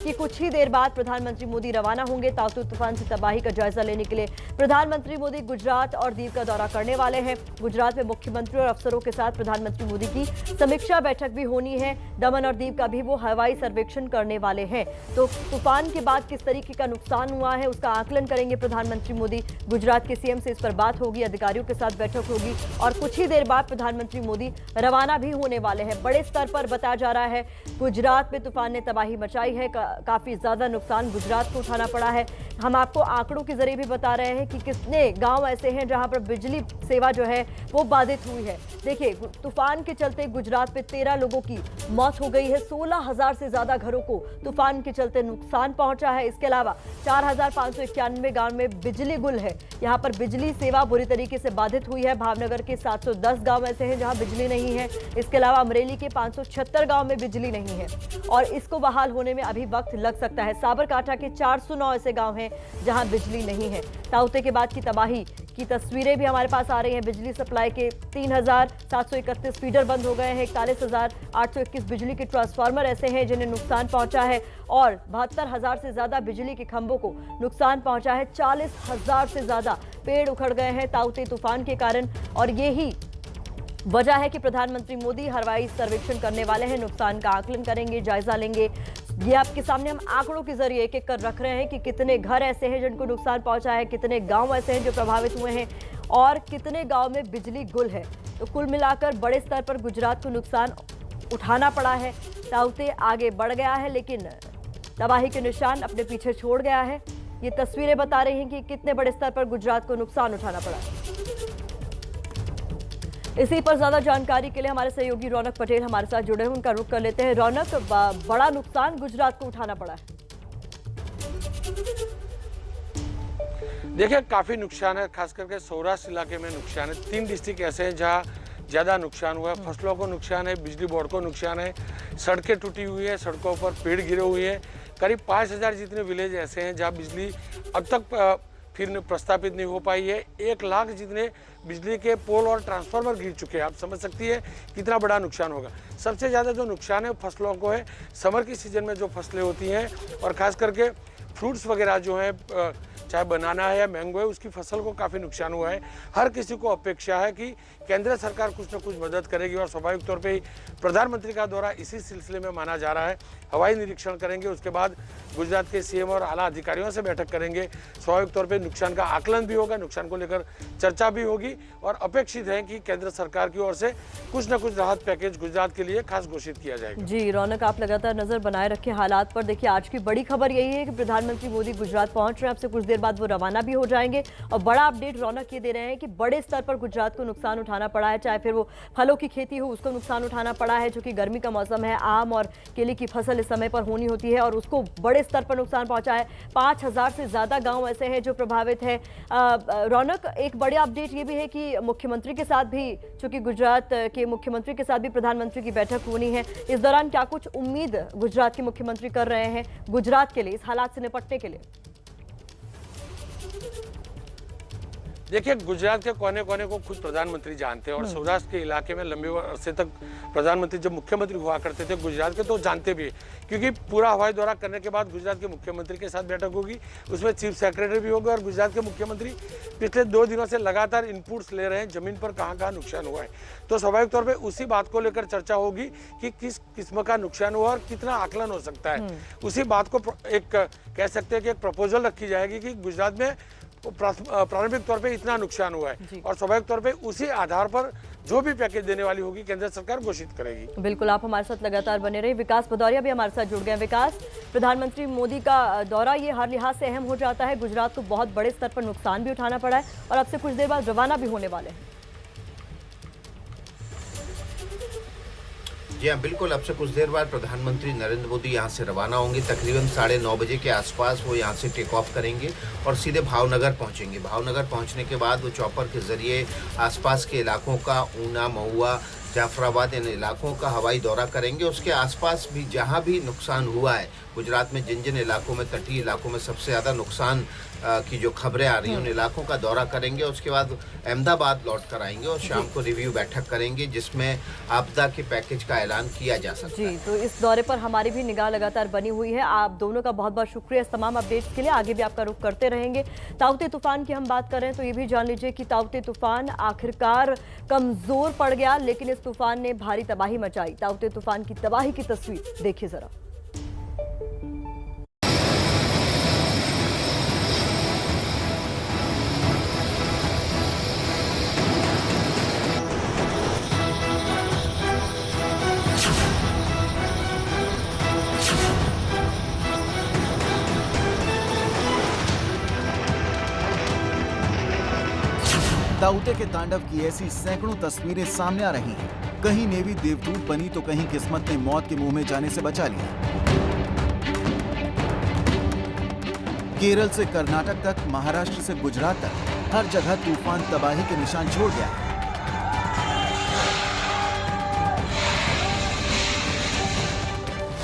कि कुछ ही देर बाद प्रधानमंत्री मोदी रवाना होंगे ताउते तूफान से तबाही का जायजा लेने के लिए। प्रधानमंत्री मोदी गुजरात और दीव का दौरा करने वाले हैं। गुजरात में मुख्यमंत्री और अफसरों के साथ प्रधानमंत्री मोदी की समीक्षा बैठक भी होनी है। दमन और दीव का भी वो हवाई सर्वेक्षण करने वाले हैं। तो तूफान के बाद किस तरीके का नुकसान हुआ है उसका आकलन करेंगे प्रधानमंत्री मोदी। गुजरात के सीएम से इस पर बात होगी, अधिकारियों के साथ बैठक होगी और कुछ ही देर बाद प्रधानमंत्री मोदी रवाना भी होने वाले हैं। बड़े स्तर पर बताया जा रहा है गुजरात में तूफान ने तबाही मचाई है, काफी ज्यादा नुकसान गुजरात को उठाना पड़ा है। हम आपको आंकड़ों के जरिए भी बता रहे हैं कि कितने गांव ऐसे हैं जहां पर बिजली सेवा जो है वो बाधित हुई है। देखिए, तूफान के चलते गुजरात में 13 लोगों की मौत हो गई है। 16,000 से ज्यादा घरों को तूफान के चलते नुकसान पहुंचा है। इसके अलावा 4,591 गांव में बिजली गुल है। यहाँ पर बिजली सेवा बुरी तरीके से बाधित हुई है। भावनगर के 710 गांव ऐसे हैं जहां बिजली नहीं है। इसके अलावा अमरेली के 576 गांव में बिजली नहीं है और इसको बहाल होने में अभी वक्त लग सकता है। साबरकांठा के 409 ऐसे गांव हैं जहां बिजली नहीं है। ताउते के बाद की तबाही की तस्वीरें भी हमारे पास आ रही हैं। बिजली सप्लाई के 3,731 फीडर बंद हो गए हैं। 41,821 बिजली के ट्रांसफार्मर ऐसे हैं जिन्हें नुकसान पहुंचा है और 72,000 से ज्यादा बिजली के खंभों को नुकसान पहुंचा है। 40,000 से ज्यादा पेड़ उखड़ गए हैं ताउते तूफान के कारण और यही वजह है कि प्रधानमंत्री मोदी हवाई सर्वेक्षण करने वाले हैं, नुकसान का आकलन करेंगे, जायजा लेंगे। ये आपके सामने हम आंकड़ों के जरिए एक एक कर रख रहे हैं कि कितने घर ऐसे हैं जिनको नुकसान पहुंचा है, कितने गांव ऐसे हैं जो प्रभावित हुए हैं और कितने गांव में बिजली गुल है। तो कुल मिलाकर बड़े स्तर पर गुजरात को नुकसान उठाना पड़ा है। ताउते आगे बढ़ गया है लेकिन तबाही के निशान अपने पीछे छोड़ गया है। ये तस्वीरें बता रही हैं कि कितने बड़े स्तर पर गुजरात को नुकसान उठाना पड़ा है। इसी पर ज्यादा जानकारी के लिए हमारे सहयोगी रौनक पटेल हमारे साथ जुड़े हैं, उनका रुख कर लेते हैं। रौनक, बड़ा नुकसान गुजरात को उठाना पड़ा है। देखिए, काफी नुकसान है, खास करके सौराष्ट्र इलाके में नुकसान है। 3 डिस्ट्रिक्ट ऐसे हैं जहां ज्यादा नुकसान हुआ है। फसलों को नुकसान है, बिजली बोर्ड को नुकसान है, सड़कें टूटी हुई है, सड़कों पर पेड़ गिरे हुए हैं। करीब 5,000 जितने विलेज ऐसे हैं जहाँ बिजली अब तक फिर प्रस्तापित नहीं हो पाई है। 1 लाख जितने बिजली के पोल और ट्रांसफार्मर गिर चुके हैं। आप समझ सकती है कितना बड़ा नुकसान होगा। सबसे ज़्यादा जो नुकसान है फसलों को है। समर की सीजन में जो फसलें होती हैं और ख़ास करके फ्रूट्स वगैरह जो है, चाहे बनाना है या मैंगो है, उसकी फसल को काफ़ी नुकसान हुआ है। हर किसी को अपेक्षा है कि केंद्र सरकार कुछ न कुछ मदद करेगी और स्वाभाविक तौर पे ही प्रधानमंत्री का दौरा इसी सिलसिले में माना जा रहा है। हवाई निरीक्षण करेंगे, उसके बाद गुजरात के सीएम और आला अधिकारियों से बैठक करेंगे। स्वाभाविक तौर पे नुकसान का आकलन भी होगा, नुकसान को लेकर चर्चा भी होगी और अपेक्षित है कि केंद्र सरकार की ओर से कुछ न कुछ राहत पैकेज गुजरात के लिए खास घोषित किया जाएगा। जी रौनक, आप लगातार नजर बनाए रखे हालात पर। देखिए, आज की बड़ी खबर यही है कि प्रधानमंत्री मोदी गुजरात पहुंच रहे हैं। अब से कुछ देर बाद वो रवाना भी हो जाएंगे और बड़ा अपडेट रौनक ये दे रहे हैं कि बड़े स्तर पर गुजरात को नुकसान उठाना पड़ा है। चाहे फिर वो फलों की खेती हो उसको नुकसान उठाना पड़ा है, क्योंकि गर्मी का मौसम है, आम और केले की फसल इस समय पर होनी होती है और उसको बड़े स्तर पर नुकसान पहुंचा है। 5,000 से ज्यादा गांव ऐसे हैं जो प्रभावित है। रौनक, एक बड़ी अपडेट ये भी है कि मुख्यमंत्री के साथ भी, चूंकि गुजरात के मुख्यमंत्री के साथ भी प्रधानमंत्री की बैठक होनी है, इस दौरान क्या कुछ उम्मीद गुजरात के मुख्यमंत्री कर रहे हैं गुजरात के लिए, इस हालात से निपटने के लिए? देखिए, गुजरात के कोने कोने को खुद प्रधानमंत्री जानते हैं और सौराष्ट्र के इलाके में लंबे अरसे तक प्रधानमंत्री जब मुख्यमंत्री हुआ करते थे गुजरात के, तो जानते भी, क्योंकि पूरा हवाई दौरा करने के बाद गुजरात के मुख्यमंत्री के साथ बैठक होगी, उसमें चीफ सेक्रेटरी भी होगा और गुजरात के मुख्यमंत्री पिछले 2 दिनों से लगातार इनपुट्स ले रहे हैं जमीन पर कहाँ कहाँ नुकसान हुआ है। तो स्वाभाविक तौर पर उसी बात को लेकर चर्चा होगी कि किस किस्म का नुकसान हुआ और कितना आकलन हो सकता है। उसी बात को एक कह सकते हैं कि एक प्रपोजल रखी जाएगी कि गुजरात में प्रारंभिक तौर पे इतना नुकसान हुआ है और स्वाभाविक तौर पे उसी आधार पर जो भी पैकेज देने वाली होगी केंद्र सरकार घोषित करेगी। बिल्कुल, आप हमारे साथ लगातार बने रहे। विकास भदौरिया भी हमारे साथ जुड़ गए। विकास, प्रधानमंत्री मोदी का दौरा ये हर लिहाज से अहम हो जाता है। गुजरात को बहुत बड़े स्तर पर नुकसान भी उठाना पड़ा है और अब से कुछ देर बाद रवाना भी होने वाले हैं। जी हाँ, बिल्कुल। अब से कुछ देर बाद प्रधानमंत्री नरेंद्र मोदी यहाँ से रवाना होंगे। तकरीबन 9:30 बजे के आसपास वो यहाँ से टेक ऑफ करेंगे और सीधे भावनगर पहुँचेंगे। भावनगर पहुँचने के बाद वो चॉपर के जरिए आसपास के इलाकों का ऊना, महुआ, जाफराबाद इन इलाकों का हवाई दौरा करेंगे। उसके आसपास भी जहां भी नुकसान हुआ है, गुजरात में जिन जिन इलाकों में, तटीय इलाकों में सबसे ज़्यादा नुकसान की जो खबरें आ रही हैं, उन इलाकों का दौरा करेंगे। उसके बाद अहमदाबाद लौट कर आएंगे और शाम को रिव्यू बैठक करेंगे जिसमें आपदा के पैकेज का ऐलान किया जा सकता है। जी, तो इस दौरे पर हमारी भी निगाह लगातार बनी हुई है। आप दोनों का बहुत बहुत शुक्रिया इस तमाम अपडेट्स के लिए। आगे भी आपका रुख करते रहेंगे। ताउते तूफान की हम बात करें तो ये भी जान लीजिए कि ताउते तूफान आखिरकार कमजोर पड़ गया, लेकिन इस तूफान ने भारी तबाही मचाई। ताउते तूफान की तबाही की तस्वीर देखिए जरा। ताउते के तांडव की ऐसी सैकड़ों तस्वीरें सामने आ रही हैं। कहीं नेवी देवदूत बनी तो कहीं किस्मत ने मौत के मुंह में जाने से बचा लिया। केरल से कर्नाटक तक, महाराष्ट्र से गुजरात तक हर जगह तूफान तबाही के निशान छोड़ गया है।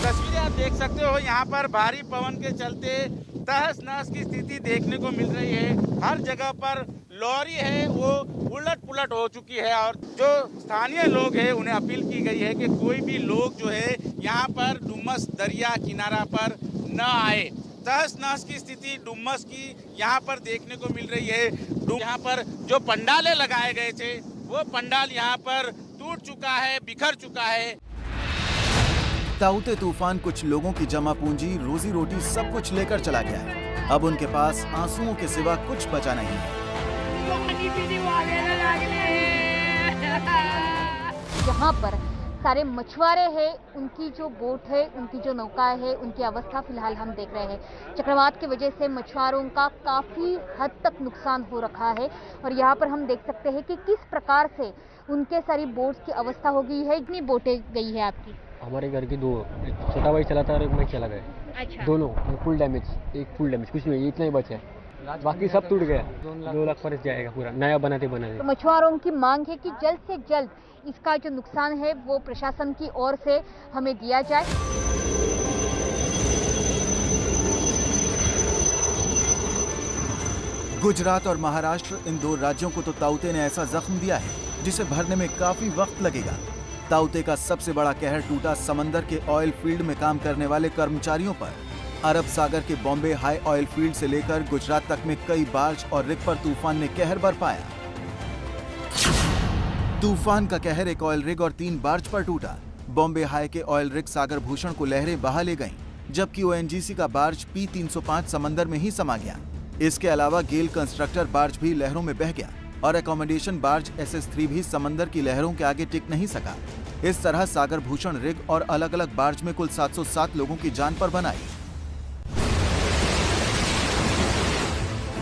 तस्वीरें आप देख सकते हो, यहाँ पर भारी पवन के चलते तहस नहस की स्थिति देखने को मिल रही है। हर जगह पर लॉरी है वो उलट पुलट हो चुकी है और जो स्थानीय लोग हैं उन्हें अपील की गई है कि कोई भी लोग जो है यहाँ पर डुमस दरिया किनारा पर न आए। तहस नहस की स्थिति डुमस की यहाँ पर देखने को मिल रही है। यहाँ पर जो पंडालें लगाए गए थे वो पंडाल यहाँ पर टूट चुका है, बिखर चुका है। ताउते तूफान कुछ लोगों की जमा पूंजी, रोजी रोटी सब कुछ लेकर चला गया है। अब उनके पास आंसुओं के सिवा कुछ बचा नहीं है। यहाँ पर सारे मछुआरे हैं, उनकी जो बोट है, उनकी जो नौकाएं है, उनकी अवस्था फिलहाल हम देख रहे हैं। चक्रवात की वजह से मछुआरों का काफ़ी हद तक नुकसान हो रखा है और यहाँ पर हम देख सकते हैं कि किस प्रकार से उनके सारी बोट्स की अवस्था हो गई है। इतनी बोटें गई है आपकी? हमारे घर की दो, एक छोटा भाई चला था और एक मैं चला गया। अच्छा। दोनों फुल डैमेज, एक फुल डैमेज, कुछ नहीं, इतना ही बचा है, बाकी सब टूट गया। 2 लाख पर जाएगा पूरा, नया बनाते बनाते। तो मछुआरों की मांग है कि जल्द से जल्द इसका जो नुकसान है वो प्रशासन की ओर से हमें दिया जाए। गुजरात और महाराष्ट्र, इन दो राज्यों को तो ताउते ने ऐसा जख्म दिया है जिसे भरने में काफी वक्त लगेगा। ताउते का सबसे बड़ा कहर टूटा समंदर के ऑयल फील्ड में काम करने वाले कर्मचारियों पर। अरब सागर के बॉम्बे हाई ऑयल फील्ड से लेकर गुजरात तक में कई बार्ज और रिग पर तूफान ने कहर बरपाया। तूफान का कहर एक ऑयल रिग और 3 बार्ज पर टूटा। बॉम्बे हाई के ऑयल रिग सागर भूषण को लहरें बहा ले गईं, जबकि ओएनजीसी का बार्ज P305 समंदर में ही समा गया। इसके अलावा गेल कंस्ट्रक्टर बार्ज भी लहरों में बह गया और एकोमोडेशन बार्ज SS3 भी समंदर की लहरों के आगे टिक नहीं सका। इस तरह सागर भूषण रिग और अलग अलग बार्ज में कुल 707 लोगों की जान पर बनाई।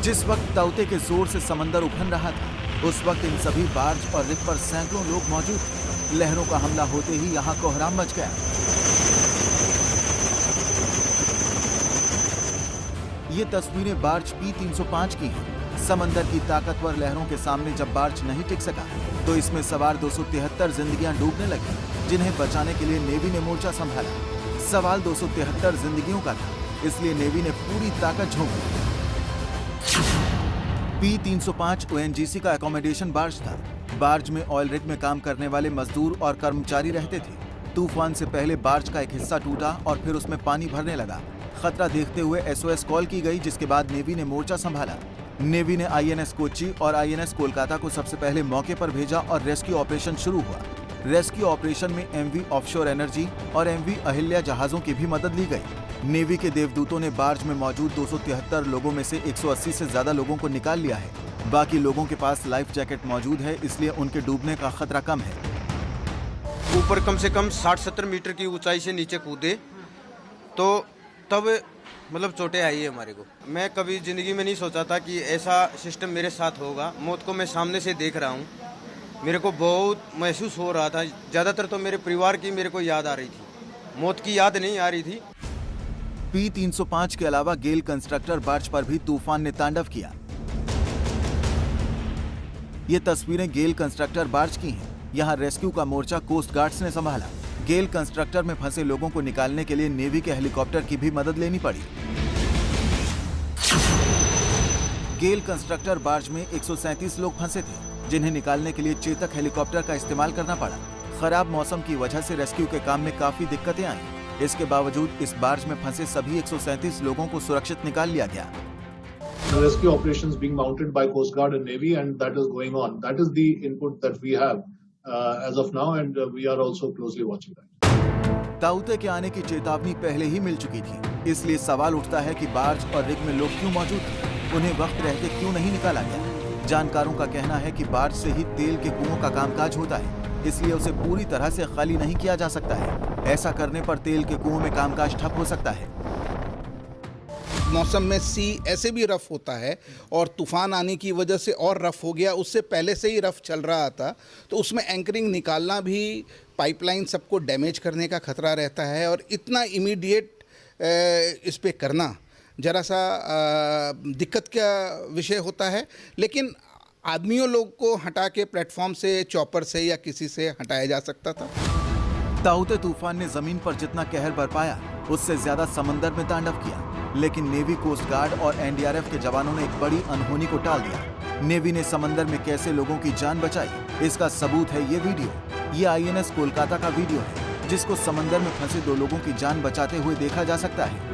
जिस वक्त ताउते के जोर से समंदर उफन रहा था, उस वक्त इन सभी बार्ज और रिग पर सैकड़ों लोग मौजूद थे। लहरों का हमला होते ही यहाँ कोहराम मच गया। ये तस्वीरें बार्ज P305 की हैं। समंदर की ताकतवर लहरों के सामने जब बार्ज नहीं टिक सका तो इसमें सवार 273 जिंदगियां डूबने लगी, जिन्हें बचाने के लिए नेवी ने मोर्चा संभाला। सवाल 273 जिंदगियों का था, इसलिए नेवी ने पूरी ताकत झोंक दी। P305 ओएनजीसी का एकोमोडेशन बार्ज था। बार्ज में ऑयल रिग में काम करने वाले मजदूर और कर्मचारी रहते थे। तूफान से पहले बार्ज का एक हिस्सा टूटा और फिर उसमें पानी भरने लगा। खतरा देखते हुए SOS कॉल की गई, जिसके बाद नेवी ने मोर्चा संभाला। नेवी ने INS कोच्चि और INS कोलकाता को सबसे पहले मौके पर भेजा और रेस्क्यू ऑपरेशन शुरू हुआ। रेस्क्यू ऑपरेशन में MV ऑफशोर एनर्जी और MV अहिल्या जहाजों की भी मदद ली गई। नेवी के देवदूतों ने बार्ज में मौजूद 273 लोगों में से 180 से ज्यादा लोगों को निकाल लिया है। बाकी लोगों के पास लाइफ जैकेट मौजूद है, इसलिए उनके डूबने का खतरा कम है। ऊपर कम से कम 60-70 मीटर की ऊंचाई से नीचे कूदे तो तब मतलब चोटें आई है हमारे को। मैं कभी जिंदगी में नहीं सोचा था कि ऐसा सिस्टम मेरे साथ होगा। मौत को मैं सामने से देख रहा हूँ, मेरे को बहुत महसूस हो रहा था। ज़्यादातर तो मेरे परिवार की मेरे को याद आ रही थी, मौत की याद नहीं आ रही थी। P305 के अलावा गेल कंस्ट्रक्टर बार्ज पर भी तूफान ने तांडव किया। ये तस्वीरें गेल कंस्ट्रक्टर बार्ज की हैं। यहाँ रेस्क्यू का मोर्चा कोस्ट गार्ड्स ने संभाला। गेल कंस्ट्रक्टर में फंसे लोगों को निकालने के लिए नेवी के हेलीकॉप्टर की भी मदद लेनी पड़ी। गेल कंस्ट्रक्टर बार्ज में 137 लोग फंसे थे, जिन्हें निकालने के लिए चेतक हेलीकॉप्टर का इस्तेमाल करना पड़ा। खराब मौसम की वजह से रेस्क्यू के काम में काफी दिक्कतें आईं। इसके बावजूद इस बार्ज में फंसे सभी 137 लोगों को सुरक्षित निकाल लिया गया। The rescue operations being mounted by Coast Guard and Navy, and that is going on. That is the input that we have as of now, and we are also closely watching that. ताउते के आने की चेतावनी पहले ही मिल चुकी थी, इसलिए सवाल उठता है कि बार्ज और रिग में लोग क्यों मौजूद थे, उन्हें वक्त रहते क्यों नहीं निकाला गया। जानकारों का कहना है कि बार्ज से ही तेल के कुओं का कामकाज होता है, इसलिए उसे पूरी तरह से खाली नहीं किया जा सकता है। ऐसा करने पर तेल के कुओं में कामकाज ठप हो सकता है। मौसम में सी ऐसे भी रफ होता है और तूफान आने की वजह से और रफ हो गया, उससे पहले से ही रफ चल रहा था, तो उसमें एंकरिंग निकालना भी पाइपलाइन सबको डैमेज करने का खतरा रहता है। और इतना इमीडिएट इस पे करना जरा सा दिक्कत का विषय होता है, लेकिन आदमियों लोग को हटा के प्लेटफॉर्म से, चॉपर से या किसी से हटाया जा सकता था। ताउते तूफान ने जमीन पर जितना कहर बरपाया, उससे ज्यादा समंदर में तांडव किया, लेकिन नेवी, कोस्ट गार्ड और एनडीआरएफ के जवानों ने एक बड़ी अनहोनी को टाल दिया। नेवी ने समंदर में कैसे लोगों की जान बचाई, इसका सबूत है ये वीडियो। ये आईएनएस कोलकाता का वीडियो है, जिसको समंदर में फंसे 2 लोगों की जान बचाते हुए देखा जा सकता है।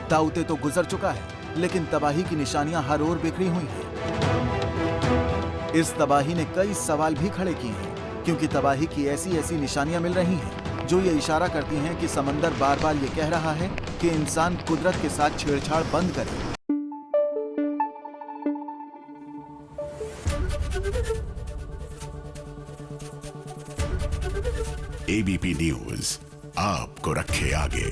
ताउते तो गुजर चुका है, लेकिन तबाही की निशानियां हर ओर बिखरी हुई हैं। इस तबाही ने कई सवाल भी खड़े किए हैं, क्योंकि तबाही की ऐसी निशानियां मिल रही हैं जो ये इशारा करती हैं कि समंदर बार बार ये कह रहा है कि इंसान कुदरत के साथ छेड़छाड़ बंद करे। एबीपी न्यूज आपको रखे आगे।